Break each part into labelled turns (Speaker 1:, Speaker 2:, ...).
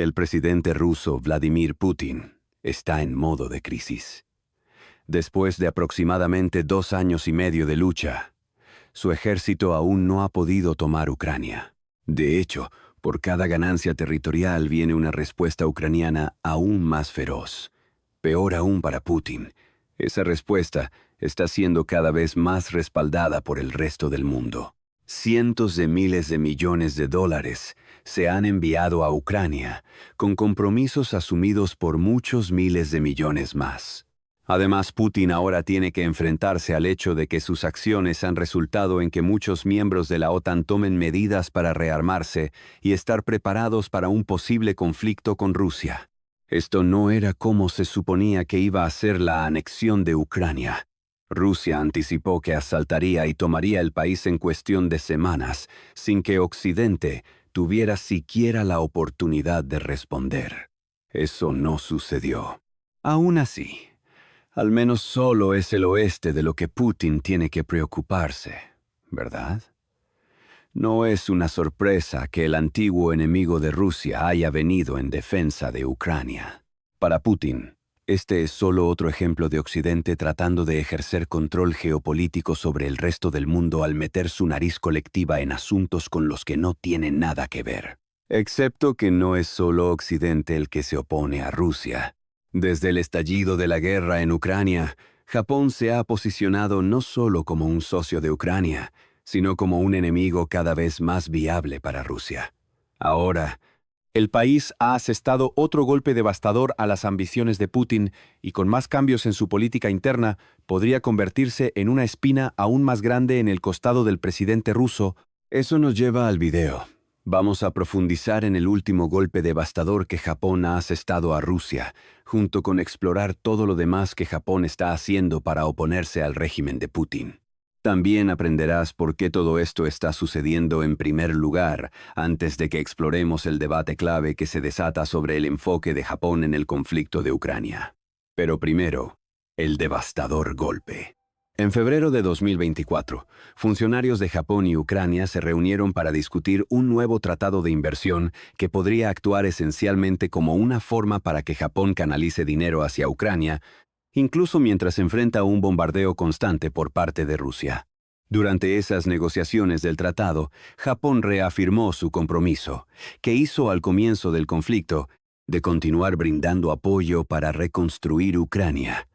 Speaker 1: El presidente ruso Vladimir Putin está en modo de crisis. Después de aproximadamente 2 años y medio de lucha, su ejército aún no ha podido tomar Ucrania. De hecho, por cada ganancia territorial viene una respuesta ucraniana aún más feroz. Peor aún para Putin, esa respuesta está siendo cada vez más respaldada por el resto del mundo. Cientos de miles de millones de dólares se han enviado a Ucrania, con compromisos asumidos por muchos miles de millones más. Además, Putin ahora tiene que enfrentarse al hecho de que sus acciones han resultado en que muchos miembros de la OTAN tomen medidas para rearmarse y estar preparados para un posible conflicto con Rusia. Esto no era como se suponía que iba a ser la anexión de Ucrania. Rusia anticipó que asaltaría y tomaría el país en cuestión de semanas, sin que Occidente tuviera siquiera la oportunidad de responder. Eso no sucedió. Aún así, al menos solo es el oeste de lo que Putin tiene que preocuparse, ¿verdad? No es una sorpresa que el antiguo enemigo de Rusia haya venido en defensa de Ucrania. Para Putin, este es solo otro ejemplo de Occidente tratando de ejercer control geopolítico sobre el resto del mundo al meter su nariz colectiva en asuntos con los que no tiene nada que ver. Excepto que no es solo Occidente el que se opone a Rusia. Desde el estallido de la guerra en Ucrania, Japón se ha posicionado no solo como un socio de Ucrania, sino como un enemigo cada vez más viable para Rusia. Ahora, el país ha asestado otro golpe devastador a las ambiciones de Putin y con más cambios en su política interna, podría convertirse en una espina aún más grande en el costado del presidente ruso. Eso nos lleva al video. Vamos a profundizar en el último golpe devastador que Japón ha asestado a Rusia, junto con explorar todo lo demás que Japón está haciendo para oponerse al régimen de Putin. También aprenderás por qué todo esto está sucediendo en primer lugar, antes de que exploremos el debate clave que se desata sobre el enfoque de Japón en el conflicto de Ucrania. Pero primero, el devastador golpe. En febrero de 2024, funcionarios de Japón y Ucrania se reunieron para discutir un nuevo tratado de inversión que podría actuar esencialmente como una forma para que Japón canalice dinero hacia Ucrania, incluso mientras enfrenta un bombardeo constante por parte de Rusia. Durante esas negociaciones del tratado, Japón reafirmó su compromiso, que hizo al comienzo del conflicto, de continuar brindando apoyo para reconstruir Ucrania.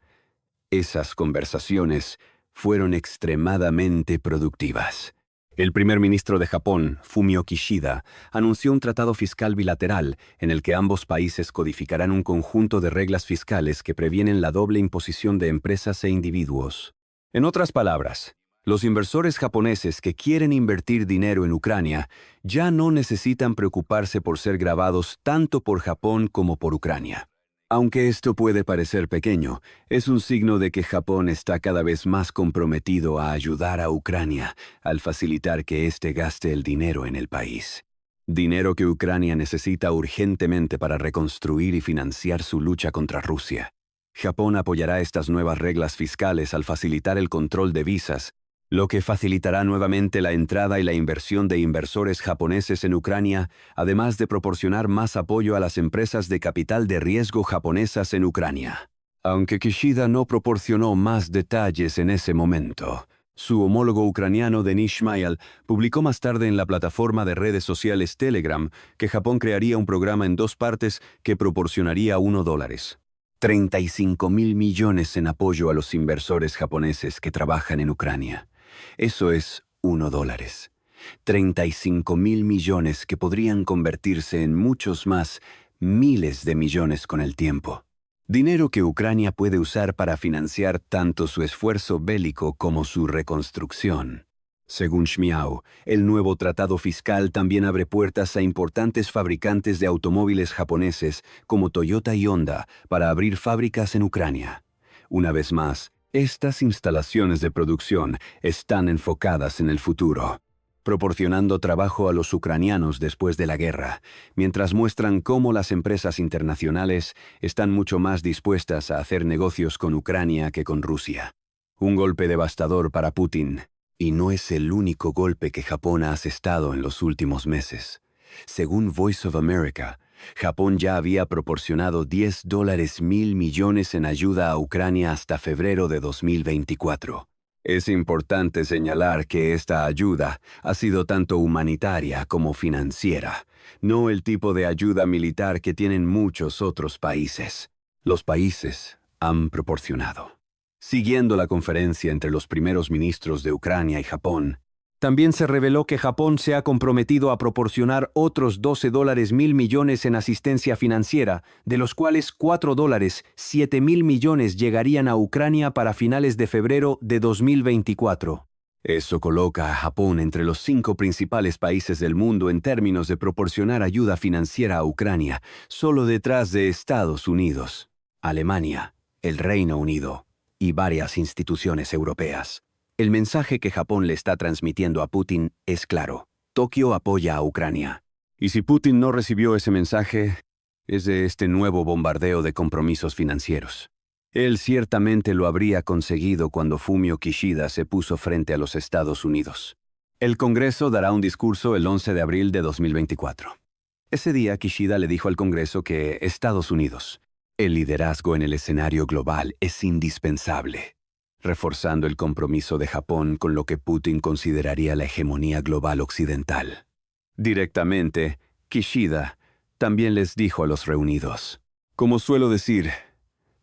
Speaker 1: Esas conversaciones fueron extremadamente productivas. El primer ministro de Japón, Fumio Kishida, anunció un tratado fiscal bilateral en el que ambos países codificarán un conjunto de reglas fiscales que previenen la doble imposición de empresas e individuos. En otras palabras, los inversores japoneses que quieren invertir dinero en Ucrania ya no necesitan preocuparse por ser gravados tanto por Japón como por Ucrania. Aunque esto puede parecer pequeño, es un signo de que Japón está cada vez más comprometido a ayudar a Ucrania al facilitar que éste gaste el dinero en el país. Dinero que Ucrania necesita urgentemente para reconstruir y financiar su lucha contra Rusia. Japón apoyará estas nuevas reglas fiscales al facilitar el control de visas, lo que facilitará nuevamente la entrada y la inversión de inversores japoneses en Ucrania, además de proporcionar más apoyo a las empresas de capital de riesgo japonesas en Ucrania. Aunque Kishida no proporcionó más detalles en ese momento, su homólogo ucraniano Denis Shmyhal publicó más tarde en la plataforma de redes sociales Telegram que Japón crearía un programa en 2 partes que proporcionaría $1. 35.000 millones en apoyo a los inversores japoneses que trabajan en Ucrania. Eso es $1. 35.000 millones que podrían convertirse en muchos más, miles de millones con el tiempo. Dinero que Ucrania puede usar para financiar tanto su esfuerzo bélico como su reconstrucción. Según Shmyhal, el nuevo tratado fiscal también abre puertas a importantes fabricantes de automóviles japoneses como Toyota y Honda para abrir fábricas en Ucrania. Una vez más, estas instalaciones de producción están enfocadas en el futuro, proporcionando trabajo a los ucranianos después de la guerra, mientras muestran cómo las empresas internacionales están mucho más dispuestas a hacer negocios con Ucrania que con Rusia. Un golpe devastador para Putin. Y no es el único golpe que Japón ha asestado en los últimos meses. Según Voice of America, Japón ya había proporcionado $10.000 millones en ayuda a Ucrania hasta febrero de 2024. Es importante señalar que esta ayuda ha sido tanto humanitaria como financiera, no el tipo de ayuda militar que tienen muchos otros países. Los países han proporcionado. Siguiendo la conferencia entre los primeros ministros de Ucrania y Japón, también se reveló que Japón se ha comprometido a proporcionar otros $12.000 millones en asistencia financiera, de los cuales $7.000 millones llegarían a Ucrania para finales de febrero de 2024. Eso coloca a Japón entre los 5 principales países del mundo en términos de proporcionar ayuda financiera a Ucrania, solo detrás de Estados Unidos, Alemania, el Reino Unido y varias instituciones europeas. El mensaje que Japón le está transmitiendo a Putin es claro. Tokio apoya a Ucrania. Y si Putin no recibió ese mensaje, es de este nuevo bombardeo de compromisos financieros. Él ciertamente lo habría conseguido cuando Fumio Kishida se puso frente a los Estados Unidos. El Congreso dará un discurso el 11 de abril de 2024. Ese día Kishida le dijo al Congreso que Estados Unidos, el liderazgo en el escenario global es indispensable, reforzando el compromiso de Japón con lo que Putin consideraría la hegemonía global occidental. Directamente, Kishida también les dijo a los reunidos: como suelo decir,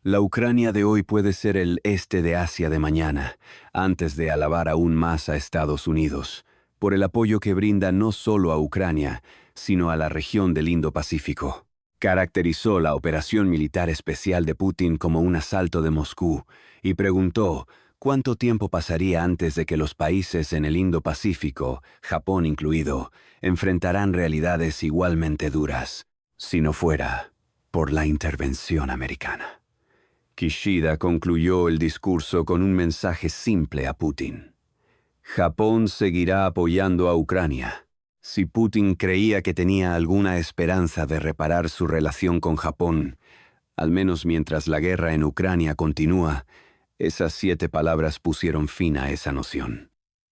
Speaker 1: la Ucrania de hoy puede ser el este de Asia de mañana, antes de alabar aún más a Estados Unidos, por el apoyo que brinda no solo a Ucrania, sino a la región del Indo-Pacífico. Caracterizó la operación militar especial de Putin como un asalto de Moscú y preguntó cuánto tiempo pasaría antes de que los países en el Indo-Pacífico, Japón incluido, enfrentarán realidades igualmente duras, si no fuera por la intervención americana. Kishida concluyó el discurso con un mensaje simple a Putin. Japón seguirá apoyando a Ucrania. Si Putin creía que tenía alguna esperanza de reparar su relación con Japón, al menos mientras la guerra en Ucrania continúa, esas 7 palabras pusieron fin a esa noción.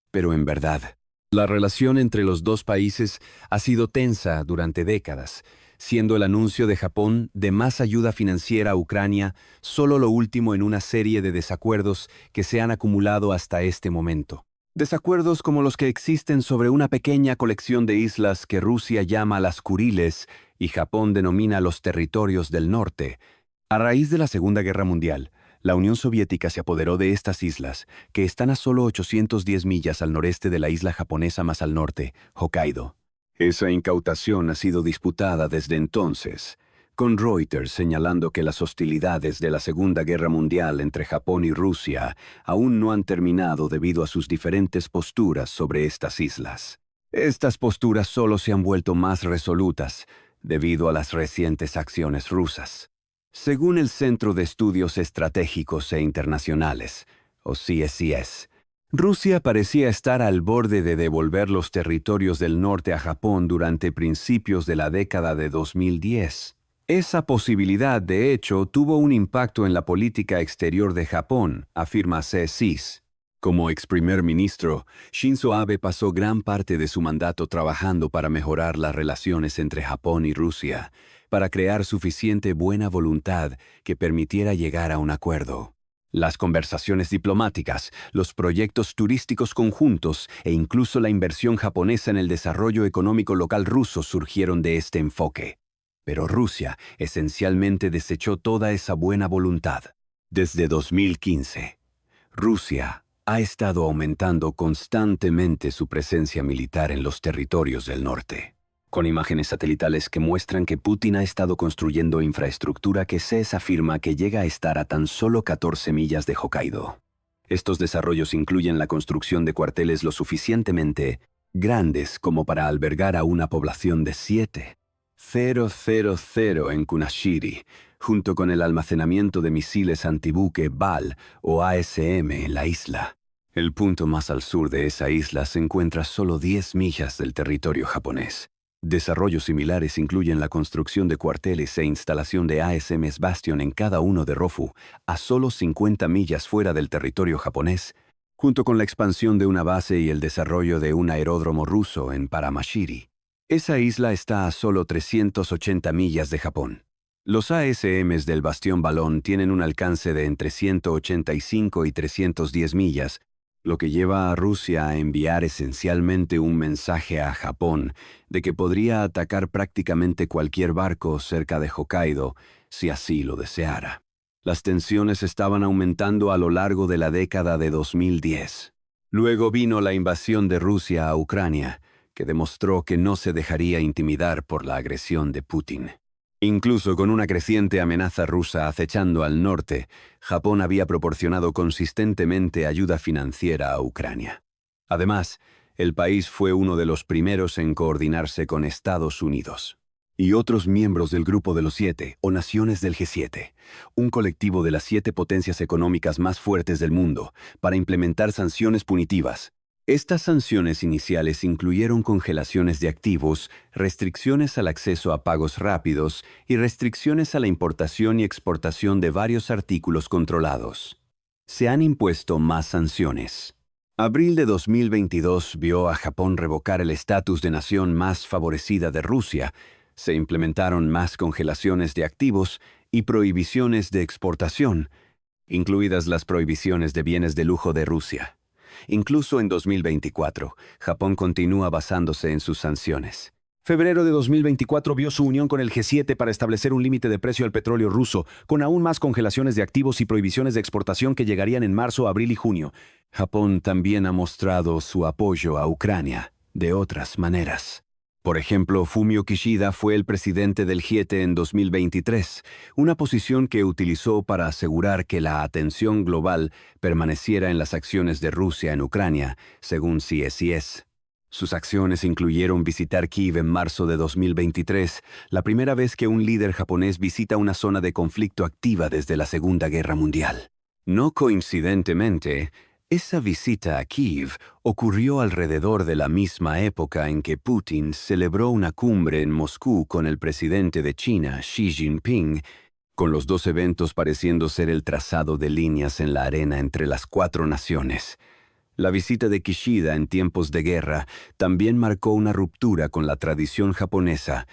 Speaker 1: Pero en verdad, la relación entre los dos países ha sido tensa durante décadas, siendo el anuncio de Japón de más ayuda financiera a Ucrania solo lo último en una serie de desacuerdos que se han acumulado hasta este momento. Desacuerdos como los que existen sobre una pequeña colección de islas que Rusia llama las Kuriles y Japón denomina los territorios del norte. A raíz de la Segunda Guerra Mundial, la Unión Soviética se apoderó de estas islas, que están a solo 810 millas al noreste de la isla japonesa más al norte, Hokkaido. Esa incautación ha sido disputada desde entonces, con Reuters señalando que las hostilidades de la Segunda Guerra Mundial entre Japón y Rusia aún no han terminado debido a sus diferentes posturas sobre estas islas. Estas posturas solo se han vuelto más resolutas debido a las recientes acciones rusas. Según el Centro de Estudios Estratégicos e Internacionales, o CSIS, Rusia parecía estar al borde de devolver los territorios del norte a Japón durante principios de la década de 2010. Esa posibilidad, de hecho, tuvo un impacto en la política exterior de Japón, afirma CSIS. Como ex primer ministro, Shinzo Abe pasó gran parte de su mandato trabajando para mejorar las relaciones entre Japón y Rusia, para crear suficiente buena voluntad que permitiera llegar a un acuerdo. Las conversaciones diplomáticas, los proyectos turísticos conjuntos e incluso la inversión japonesa en el desarrollo económico local ruso surgieron de este enfoque. Pero Rusia esencialmente desechó toda esa buena voluntad. Desde 2015, Rusia ha estado aumentando constantemente su presencia militar en los territorios del norte, con imágenes satelitales que muestran que Putin ha estado construyendo infraestructura que CES afirma que llega a estar a tan solo 14 millas de Hokkaido. Estos desarrollos incluyen la construcción de cuarteles lo suficientemente grandes como para albergar a una población de 7,000 en Kunashiri, junto con el almacenamiento de misiles antibuque BAL o ASM en la isla. El punto más al sur de esa isla se encuentra a solo 10 millas del territorio japonés. Desarrollos similares incluyen la construcción de cuarteles e instalación de ASMs Bastion en cada uno de Rofu, a solo 50 millas fuera del territorio japonés, junto con la expansión de una base y el desarrollo de un aeródromo ruso en Paramashiri. Esa isla está a solo 380 millas de Japón. Los ASMs del Bastión Balón tienen un alcance de entre 185 y 310 millas, lo que lleva a Rusia a enviar esencialmente un mensaje a Japón de que podría atacar prácticamente cualquier barco cerca de Hokkaido si así lo deseara. Las tensiones estaban aumentando a lo largo de la década de 2010. Luego vino la invasión de Rusia a Ucrania, que demostró que no se dejaría intimidar por la agresión de Putin. Incluso con una creciente amenaza rusa acechando al norte, Japón había proporcionado consistentemente ayuda financiera a Ucrania. Además, el país fue uno de los primeros en coordinarse con Estados Unidos y otros miembros del Grupo de los Siete, o Naciones del G7, un colectivo de las 7 potencias económicas más fuertes del mundo, para implementar sanciones punitivas. Estas sanciones iniciales incluyeron congelaciones de activos, restricciones al acceso a pagos rápidos y restricciones a la importación y exportación de varios artículos controlados. Se han impuesto más sanciones. Abril de 2022 vio a Japón revocar el estatus de nación más favorecida de Rusia. Se implementaron más congelaciones de activos y prohibiciones de exportación, incluidas las prohibiciones de bienes de lujo de Rusia. Incluso en 2024, Japón continúa basándose en sus sanciones.
Speaker 2: Febrero de 2024 vio su unión con el G7 para establecer un límite de precio al petróleo ruso, con aún más congelaciones de activos y prohibiciones de exportación que llegarían en marzo, abril y junio.
Speaker 1: Japón también ha mostrado su apoyo a Ucrania de otras maneras. Por ejemplo, Fumio Kishida fue el presidente del G7 en 2023, una posición que utilizó para asegurar que la atención global permaneciera en las acciones de Rusia en Ucrania, según CSIS. Sus acciones incluyeron visitar Kiev en marzo de 2023, la primera vez que un líder japonés visita una zona de conflicto activa desde la Segunda Guerra Mundial. No coincidentemente, esa visita a Kiev ocurrió alrededor de la misma época en que Putin celebró una cumbre en Moscú con el presidente de China, Xi Jinping, con los dos eventos pareciendo ser el trazado de líneas en la arena entre las 4 naciones. La visita de Kishida en tiempos de guerra también marcó una ruptura con la tradición japonesa,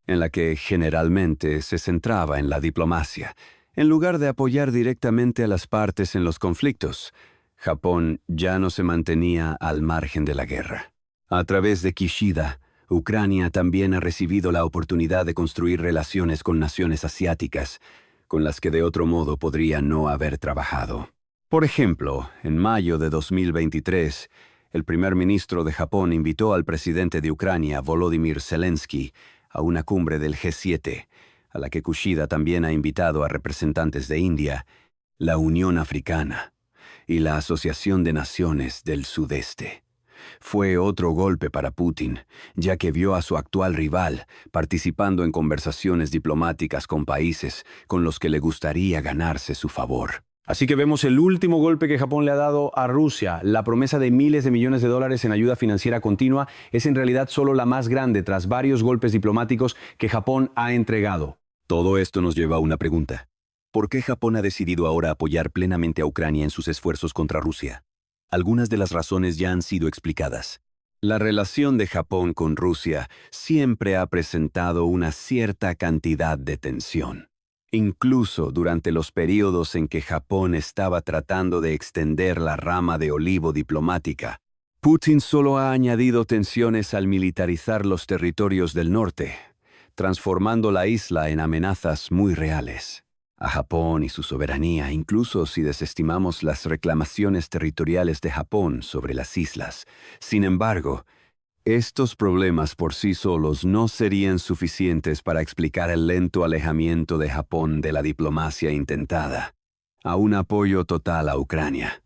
Speaker 1: en la que generalmente se centraba en la diplomacia, en lugar de apoyar directamente a las partes en los conflictos. Japón ya no se mantenía al margen de la guerra. A través de Kishida, Ucrania también ha recibido la oportunidad de construir relaciones con naciones asiáticas, con las que de otro modo podría no haber trabajado. Por ejemplo, en mayo de 2023, el primer ministro de Japón invitó al presidente de Ucrania, Volodymyr Zelensky, a una cumbre del G7, a la que Kishida también ha invitado a representantes de India, la Unión Africana y la Asociación de Naciones del Sudeste. Fue otro golpe para Putin, ya que vio a su actual rival participando en conversaciones diplomáticas con países con los que le gustaría ganarse su favor.
Speaker 2: Así que vemos el último golpe que Japón le ha dado a Rusia. La promesa de miles de millones de dólares en ayuda financiera continua es en realidad solo la más grande tras varios golpes diplomáticos que Japón ha entregado.
Speaker 1: Todo esto nos lleva a una pregunta. ¿Por qué Japón ha decidido ahora apoyar plenamente a Ucrania en sus esfuerzos contra Rusia? Algunas de las razones ya han sido explicadas. La relación de Japón con Rusia siempre ha presentado una cierta cantidad de tensión. Incluso durante los periodos en que Japón estaba tratando de extender la rama de olivo diplomática, Putin solo ha añadido tensiones al militarizar los territorios del norte, transformando la isla en amenazas muy reales a Japón y su soberanía, incluso si desestimamos las reclamaciones territoriales de Japón sobre las islas. Sin embargo, estos problemas por sí solos no serían suficientes para explicar el lento alejamiento de Japón de la diplomacia intentada, a un apoyo total a Ucrania.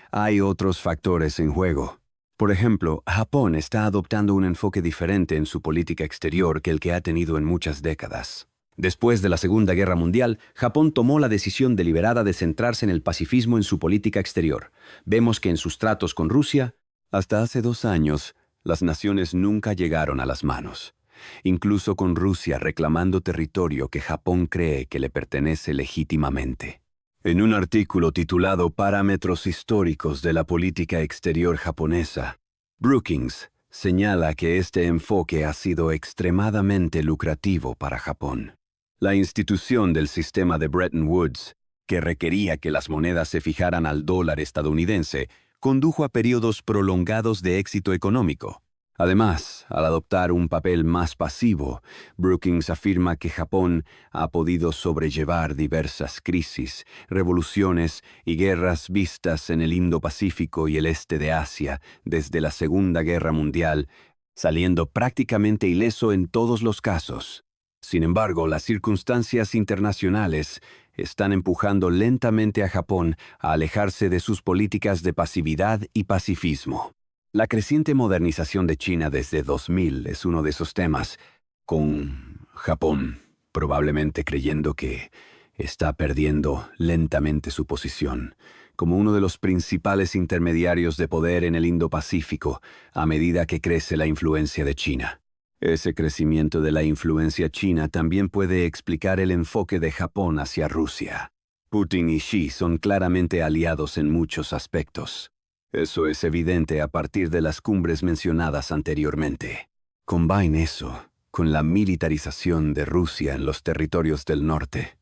Speaker 1: Hay otros factores en juego. Por ejemplo, Japón está adoptando un enfoque diferente en su política exterior que el que ha tenido en muchas décadas. Después de la Segunda Guerra Mundial, Japón tomó la decisión deliberada de centrarse en el pacifismo en su política exterior. Vemos que en sus tratos con Rusia, hasta hace 2 años, las naciones nunca llegaron a las manos, incluso con Rusia reclamando territorio que Japón cree que le pertenece legítimamente. En un artículo titulado Parámetros históricos de la política exterior japonesa, Brookings señala que este enfoque ha sido extremadamente lucrativo para Japón. La institución del sistema de Bretton Woods, que requería que las monedas se fijaran al dólar estadounidense, condujo a periodos prolongados de éxito económico. Además, al adoptar un papel más pasivo, Brookings afirma que Japón ha podido sobrellevar diversas crisis, revoluciones y guerras vistas en el Indo-Pacífico y el este de Asia desde la Segunda Guerra Mundial, saliendo prácticamente ileso en todos los casos. Sin embargo, las circunstancias internacionales están empujando lentamente a Japón a alejarse de sus políticas de pasividad y pacifismo. La creciente modernización de China desde 2000 es uno de esos temas, con Japón probablemente creyendo que está perdiendo lentamente su posición como uno de los principales intermediarios de poder en el Indo-Pacífico a medida que crece la influencia de China. Ese crecimiento de la influencia china también puede explicar el enfoque de Japón hacia Rusia. Putin y Xi son claramente aliados en muchos aspectos. Eso es evidente a partir de las cumbres mencionadas anteriormente. Combine eso con la militarización de Rusia en los territorios del norte.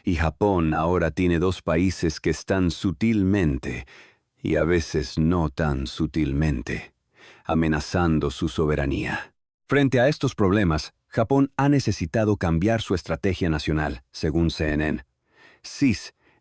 Speaker 1: Y Japón ahora tiene dos países que están sutilmente, y a veces no tan sutilmente, amenazando su soberanía. Frente a estos problemas, Japón ha necesitado cambiar su estrategia nacional, según CNN.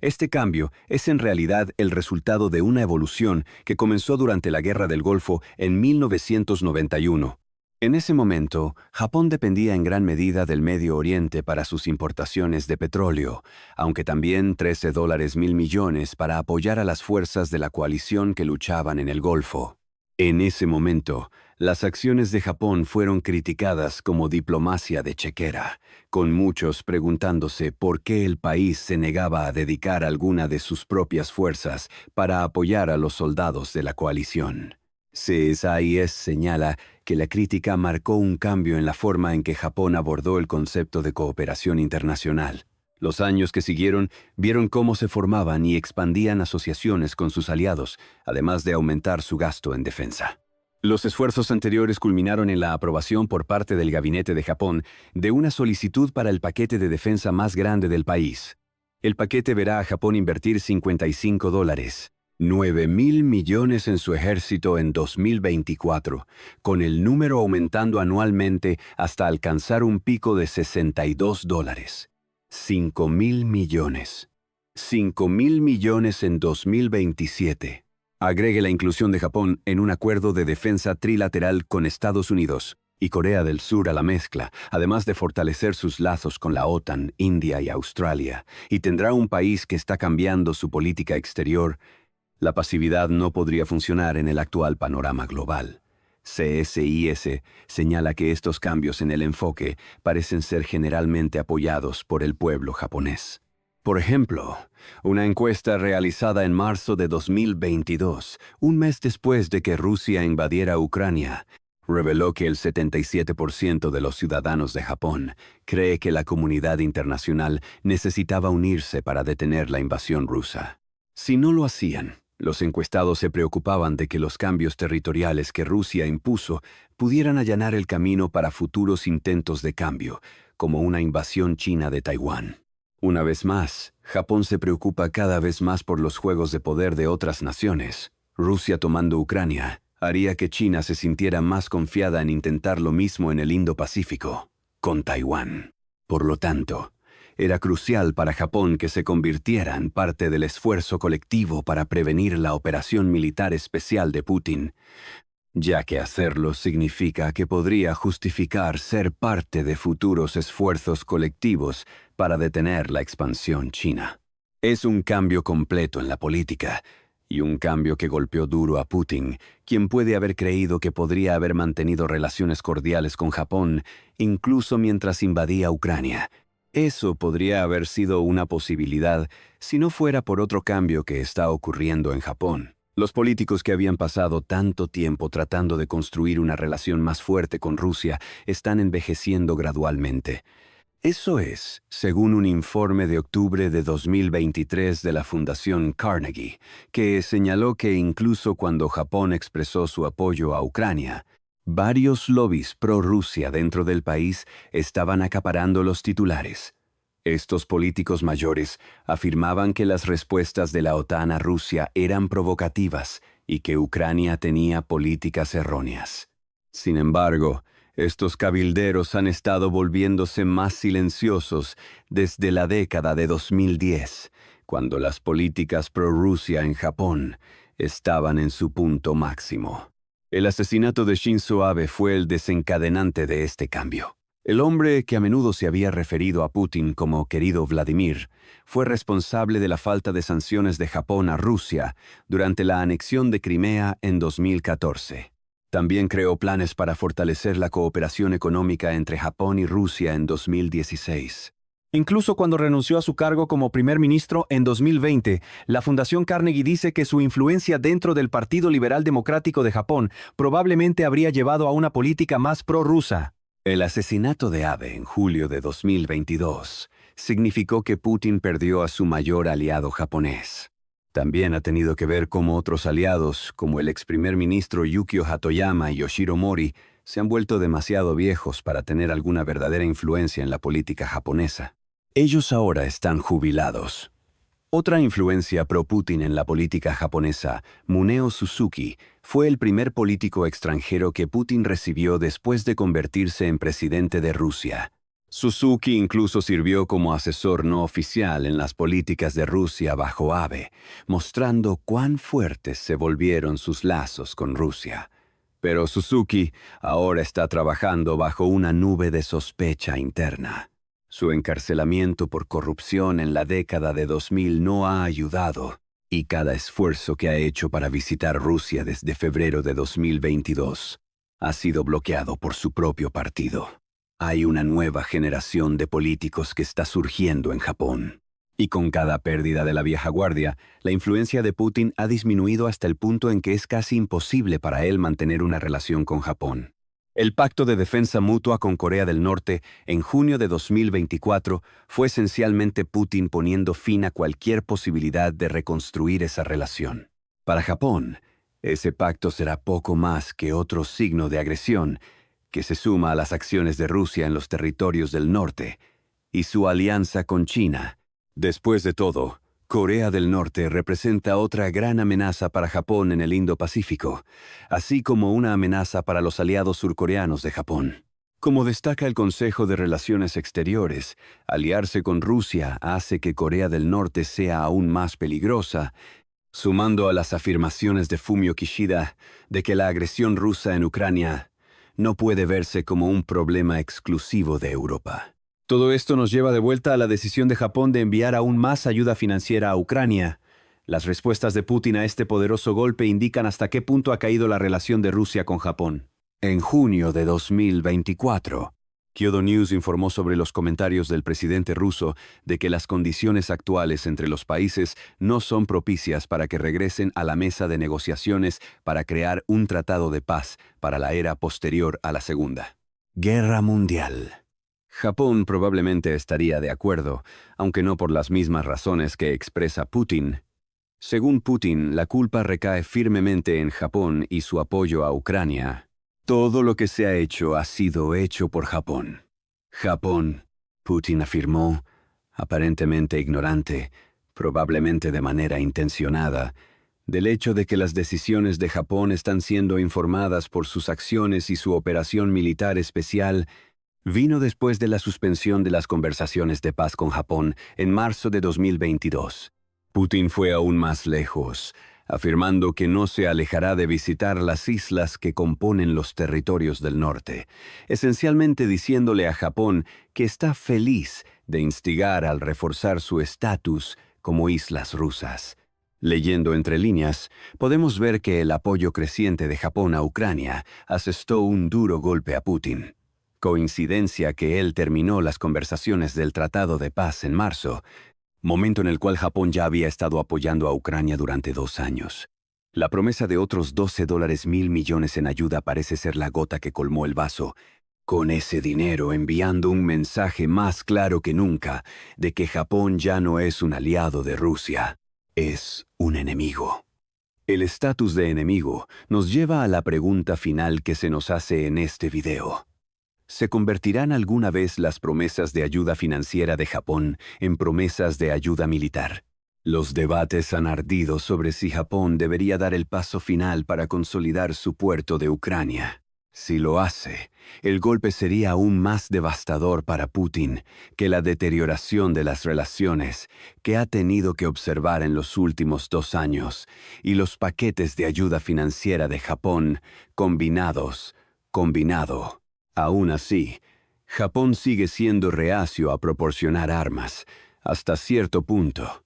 Speaker 1: Este cambio es en realidad el resultado de una evolución que comenzó durante la Guerra del Golfo en 1991. En ese momento, Japón dependía en gran medida del Medio Oriente para sus importaciones de petróleo, aunque también $13 mil millones para apoyar a las fuerzas de la coalición que luchaban en el Golfo. En ese momento, las acciones de Japón fueron criticadas como diplomacia de chequera, con muchos preguntándose por qué el país se negaba a dedicar alguna de sus propias fuerzas para apoyar a los soldados de la coalición. CSIS señala que la crítica marcó un cambio en la forma en que Japón abordó el concepto de cooperación internacional. Los años que siguieron vieron cómo se formaban y expandían asociaciones con sus aliados, además de aumentar su gasto en defensa. Los esfuerzos anteriores culminaron en la aprobación por parte del Gabinete de Japón de una solicitud para el paquete de defensa más grande del país. El paquete verá a Japón invertir $55, 9 mil millones en su ejército en 2024, con el número aumentando anualmente hasta alcanzar un pico de $62. 5 mil millones. 5 mil millones en 2027. Agregue la inclusión de Japón en un acuerdo de defensa trilateral con Estados Unidos y Corea del Sur a la mezcla, además de fortalecer sus lazos con la OTAN, India y Australia, y tendrá un país que está cambiando su política exterior. La pasividad no podría funcionar en el actual panorama global. CSIS señala que estos cambios en el enfoque parecen ser generalmente apoyados por el pueblo japonés. Por ejemplo, una encuesta realizada en marzo de 2022, un mes después de que Rusia invadiera Ucrania, reveló que el 77% de los ciudadanos de Japón cree que la comunidad internacional necesitaba unirse para detener la invasión rusa. Si no lo hacían, los encuestados se preocupaban de que los cambios territoriales que Rusia impuso pudieran allanar el camino para futuros intentos de cambio, como una invasión china de Taiwán. Una vez más, Japón se preocupa cada vez más por los juegos de poder de otras naciones. Rusia tomando Ucrania haría que China se sintiera más confiada en intentar lo mismo en el Indo-Pacífico, con Taiwán. Por lo tanto, era crucial para Japón que se convirtiera en parte del esfuerzo colectivo para prevenir la operación militar especial de Putin, ya que hacerlo significa que podría justificar ser parte de futuros esfuerzos colectivos para detener la expansión china. Es un cambio completo en la política, y un cambio que golpeó duro a Putin, quien puede haber creído que podría haber mantenido relaciones cordiales con Japón, incluso mientras invadía Ucrania. Eso podría haber sido una posibilidad si no fuera por otro cambio que está ocurriendo en Japón. Los políticos que habían pasado tanto tiempo tratando de construir una relación más fuerte con Rusia están envejeciendo gradualmente. Eso es, según un informe de octubre de 2023 de la Fundación Carnegie, que señaló que incluso cuando Japón expresó su apoyo a Ucrania, Varios lobbies pro-Rusia dentro del país estaban acaparando los titulares. Estos políticos mayores afirmaban que las respuestas de la OTAN a Rusia eran provocativas y que Ucrania tenía políticas erróneas. Sin embargo, estos cabilderos han estado volviéndose más silenciosos desde la década de 2010, cuando las políticas pro-Rusia en Japón estaban en su punto máximo. El asesinato de Shinzo Abe fue el desencadenante de este cambio. El hombre que a menudo se había referido a Putin como querido Vladimir fue responsable de la falta de sanciones de Japón a Rusia durante la anexión de Crimea en 2014. También creó planes para fortalecer la cooperación económica entre Japón y Rusia en 2016.
Speaker 2: Incluso cuando renunció a su cargo como primer ministro en 2020, la Fundación Carnegie dice que su influencia dentro del Partido Liberal Democrático de Japón probablemente habría llevado a una política más prorrusa.
Speaker 1: El asesinato de Abe en julio de 2022 significó que Putin perdió a su mayor aliado japonés. También ha tenido que ver cómo otros aliados, como el ex primer ministro Yukio Hatoyama y Yoshiro Mori, se han vuelto demasiado viejos para tener alguna verdadera influencia en la política japonesa. Ellos ahora están jubilados. Otra influencia pro-Putin en la política japonesa, Muneo Suzuki, fue el primer político extranjero que Putin recibió después de convertirse en presidente de Rusia. Suzuki incluso sirvió como asesor no oficial en las políticas de Rusia bajo Abe, mostrando cuán fuertes se volvieron sus lazos con Rusia. Pero Suzuki ahora está trabajando bajo una nube de sospecha interna. Su encarcelamiento por corrupción en la década de 2000 no ha ayudado, y cada esfuerzo que ha hecho para visitar Rusia desde febrero de 2022 ha sido bloqueado por su propio partido. Hay una nueva generación de políticos que está surgiendo en Japón. Y con cada pérdida de la vieja guardia, la influencia de Putin ha disminuido hasta el punto en que es casi imposible para él mantener una relación con Japón. El Pacto de Defensa Mutua con Corea del Norte en junio de 2024 fue esencialmente Putin poniendo fin a cualquier posibilidad de reconstruir esa relación. Para Japón, ese pacto será poco más que otro signo de agresión que se suma a las acciones de Rusia en los territorios del norte y su alianza con China. Después de todo, Corea del Norte representa otra gran amenaza para Japón en el Indo-Pacífico, así como una amenaza para los aliados surcoreanos de Japón. Como destaca el Consejo de Relaciones Exteriores, aliarse con Rusia hace que Corea del Norte sea aún más peligrosa, sumando a las afirmaciones de Fumio Kishida de que la agresión rusa en Ucrania no puede verse como un problema exclusivo de Europa.
Speaker 2: Todo esto nos lleva de vuelta a la decisión de Japón de enviar aún más ayuda financiera a Ucrania. Las respuestas de Putin a este poderoso golpe indican hasta qué punto ha caído la relación de Rusia con Japón.
Speaker 1: En junio de 2024, Kyodo News informó sobre los comentarios del presidente ruso de que las condiciones actuales entre los países no son propicias para que regresen a la mesa de negociaciones para crear un tratado de paz para la era posterior a la Segunda Guerra Mundial. Japón probablemente estaría de acuerdo, aunque no por las mismas razones que expresa Putin. Según Putin, la culpa recae firmemente en Japón y su apoyo a Ucrania. Todo lo que se ha sido hecho por Japón. Japón, Putin afirmó, aparentemente ignorante, probablemente de manera intencionada, del hecho de que las decisiones de Japón están siendo informadas por sus acciones y su operación militar especial, vino después de la suspensión de las conversaciones de paz con Japón en marzo de 2022. Putin fue aún más lejos, afirmando que no se alejará de visitar las islas que componen los territorios del norte, esencialmente diciéndole a Japón que está feliz de instigar al reforzar su estatus como islas rusas. Leyendo entre líneas, podemos ver que el apoyo creciente de Japón a Ucrania asestó un duro golpe a Putin. Coincidencia que él terminó las conversaciones del Tratado de Paz en marzo, momento en el cual Japón ya había estado apoyando a Ucrania durante 2 años. La promesa de otros $12.000 millones en ayuda parece ser la gota que colmó el vaso, con ese dinero enviando un mensaje más claro que nunca de que Japón ya no es un aliado de Rusia, es un enemigo. El estatus de enemigo nos lleva a la pregunta final que se nos hace en este video. ¿Se convertirán alguna vez las promesas de ayuda financiera de Japón en promesas de ayuda militar? Los debates han ardido sobre si Japón debería dar el paso final para consolidar su puerto de Ucrania. Si lo hace, el golpe sería aún más devastador para Putin que la deterioración de las relaciones que ha tenido que observar en los últimos 2 años y los paquetes de ayuda financiera de Japón combinado. Aún así, Japón sigue siendo reacio a proporcionar armas, hasta cierto punto.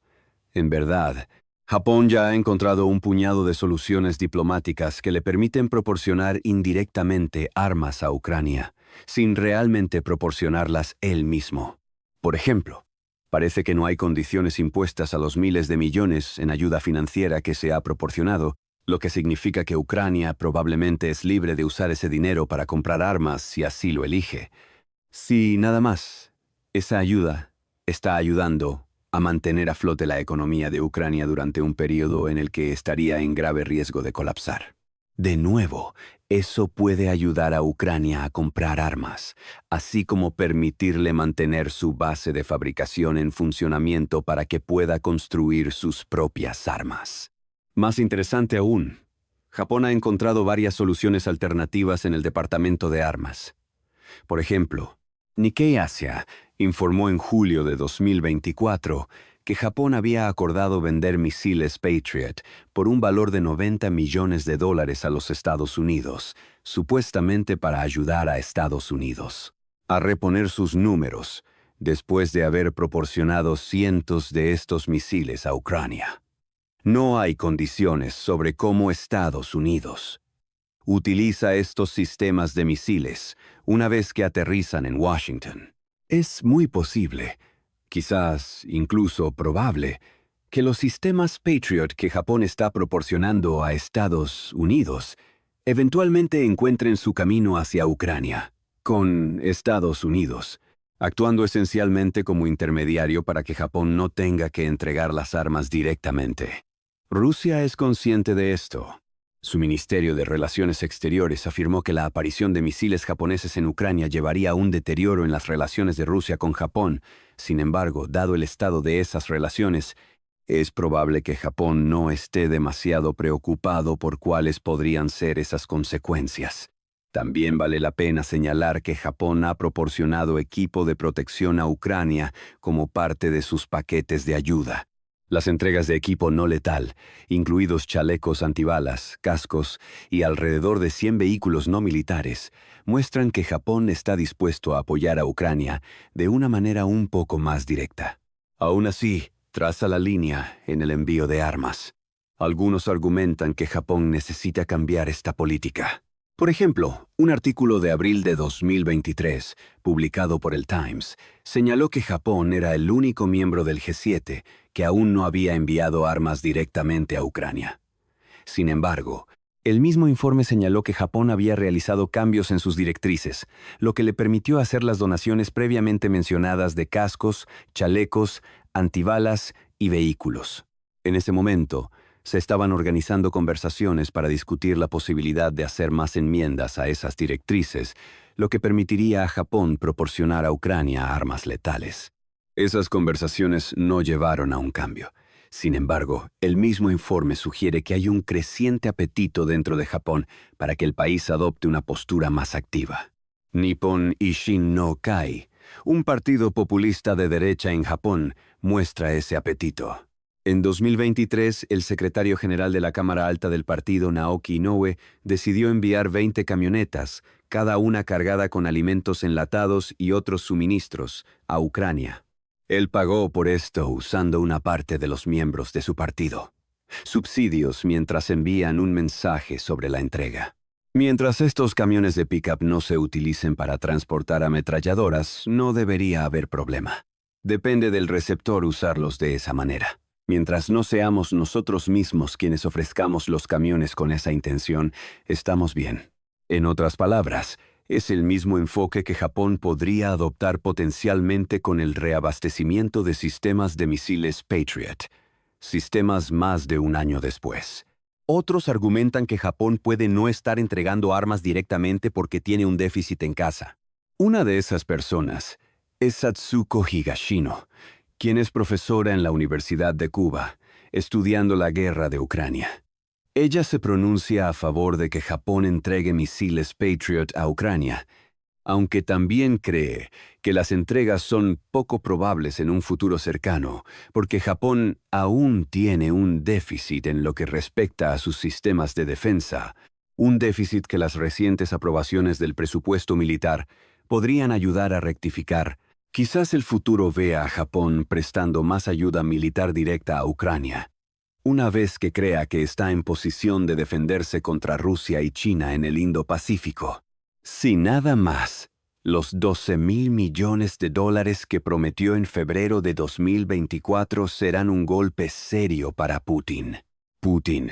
Speaker 1: En verdad, Japón ya ha encontrado un puñado de soluciones diplomáticas que le permiten proporcionar indirectamente armas a Ucrania, sin realmente proporcionarlas él mismo. Por ejemplo, parece que no hay condiciones impuestas a los miles de millones en ayuda financiera que se ha proporcionado, lo que significa que Ucrania probablemente es libre de usar ese dinero para comprar armas si así lo elige. Si nada más, esa ayuda está ayudando a mantener a flote la economía de Ucrania durante un periodo en el que estaría en grave riesgo de colapsar. De nuevo, eso puede ayudar a Ucrania a comprar armas, así como permitirle mantener su base de fabricación en funcionamiento para que pueda construir sus propias armas. Más interesante aún, Japón ha encontrado varias soluciones alternativas en el departamento de armas. Por ejemplo, Nikkei Asia informó en julio de 2024 que Japón había acordado vender misiles Patriot por un valor de $90 millones a los Estados Unidos, supuestamente para ayudar a Estados Unidos a reponer sus números después de haber proporcionado cientos de estos misiles a Ucrania. No hay condiciones sobre cómo Estados Unidos utiliza estos sistemas de misiles una vez que aterrizan en Washington. Es muy posible, quizás incluso probable, que los sistemas Patriot que Japón está proporcionando a Estados Unidos eventualmente encuentren su camino hacia Ucrania, con Estados Unidos, actuando esencialmente como intermediario para que Japón no tenga que entregar las armas directamente. Rusia es consciente de esto. Su Ministerio de Relaciones Exteriores afirmó que la aparición de misiles japoneses en Ucrania llevaría a un deterioro en las relaciones de Rusia con Japón. Sin embargo, dado el estado de esas relaciones, es probable que Japón no esté demasiado preocupado por cuáles podrían ser esas consecuencias. También vale la pena señalar que Japón ha proporcionado equipo de protección a Ucrania como parte de sus paquetes de ayuda. Las entregas de equipo no letal, incluidos chalecos antibalas, cascos y alrededor de 100 vehículos no militares, muestran que Japón está dispuesto a apoyar a Ucrania de una manera un poco más directa. Aún así, traza la línea en el envío de armas. Algunos argumentan que Japón necesita cambiar esta política. Por ejemplo, un artículo de abril de 2023, publicado por el Times, señaló que Japón era el único miembro del G7 que aún no había enviado armas directamente a Ucrania. Sin embargo, el mismo informe señaló que Japón había realizado cambios en sus directrices, lo que le permitió hacer las donaciones previamente mencionadas de cascos, chalecos, antibalas y vehículos. En ese momento, se estaban organizando conversaciones para discutir la posibilidad de hacer más enmiendas a esas directrices, lo que permitiría a Japón proporcionar a Ucrania armas letales. Esas conversaciones no llevaron a un cambio. Sin embargo, el mismo informe sugiere que hay un creciente apetito dentro de Japón para que el país adopte una postura más activa. Nippon Ishin no Kai, un partido populista de derecha en Japón, muestra ese apetito. En 2023, el secretario general de la Cámara Alta del partido, Naoki Inoue, decidió enviar 20 camionetas, cada una cargada con alimentos enlatados y otros suministros, a Ucrania. Él pagó por esto usando una parte de los miembros de su partido. Subsidios mientras envían un mensaje sobre la entrega. Mientras estos camiones de pick-up no se utilicen para transportar ametralladoras, no debería haber problema. Depende del receptor usarlos de esa manera. Mientras no seamos nosotros mismos quienes ofrezcamos los camiones con esa intención, estamos bien. En otras palabras, es el mismo enfoque que Japón podría adoptar potencialmente con el reabastecimiento de sistemas de misiles Patriot, sistemas más de un año después. Otros argumentan que Japón puede no estar entregando armas directamente porque tiene un déficit en casa. Una de esas personas es Satsuko Higashino, quien es profesora en la Universidad de Cuba, estudiando la guerra de Ucrania. Ella se pronuncia a favor de que Japón entregue misiles Patriot a Ucrania, aunque también cree que las entregas son poco probables en un futuro cercano, porque Japón aún tiene un déficit en lo que respecta a sus sistemas de defensa, un déficit que las recientes aprobaciones del presupuesto militar podrían ayudar a rectificar. Quizás el futuro vea a Japón prestando más ayuda militar directa a Ucrania, una vez que crea que está en posición de defenderse contra Rusia y China en el Indo-Pacífico. Si nada más, los $12,000 millones que prometió en febrero de 2024 serán un golpe serio para Putin. Putin,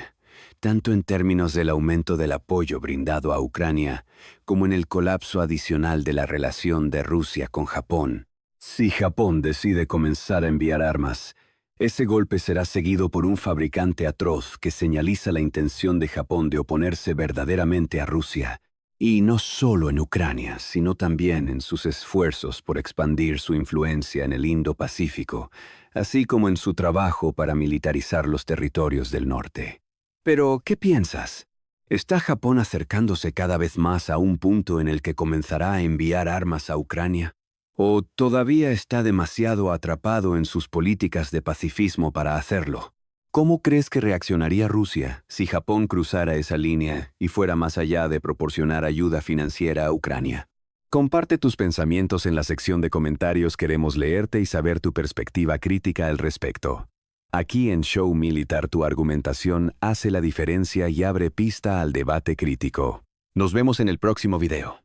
Speaker 1: tanto en términos del aumento del apoyo brindado a Ucrania, como en el colapso adicional de la relación de Rusia con Japón. Si Japón decide comenzar a enviar armas, ese golpe será seguido por un fabricante atroz que señaliza la intención de Japón de oponerse verdaderamente a Rusia, y no solo en Ucrania, sino también en sus esfuerzos por expandir su influencia en el Indo-Pacífico, así como en su trabajo para militarizar los territorios del norte. Pero, ¿qué piensas? ¿Está Japón acercándose cada vez más a un punto en el que comenzará a enviar armas a Ucrania? ¿O todavía está demasiado atrapado en sus políticas de pacifismo para hacerlo? ¿Cómo crees que reaccionaría Rusia si Japón cruzara esa línea y fuera más allá de proporcionar ayuda financiera a Ucrania? Comparte tus pensamientos en la sección de comentarios, queremos leerte y saber tu perspectiva crítica al respecto. Aquí en Show Militar tu argumentación hace la diferencia y abre pista al debate crítico. Nos vemos en el próximo video.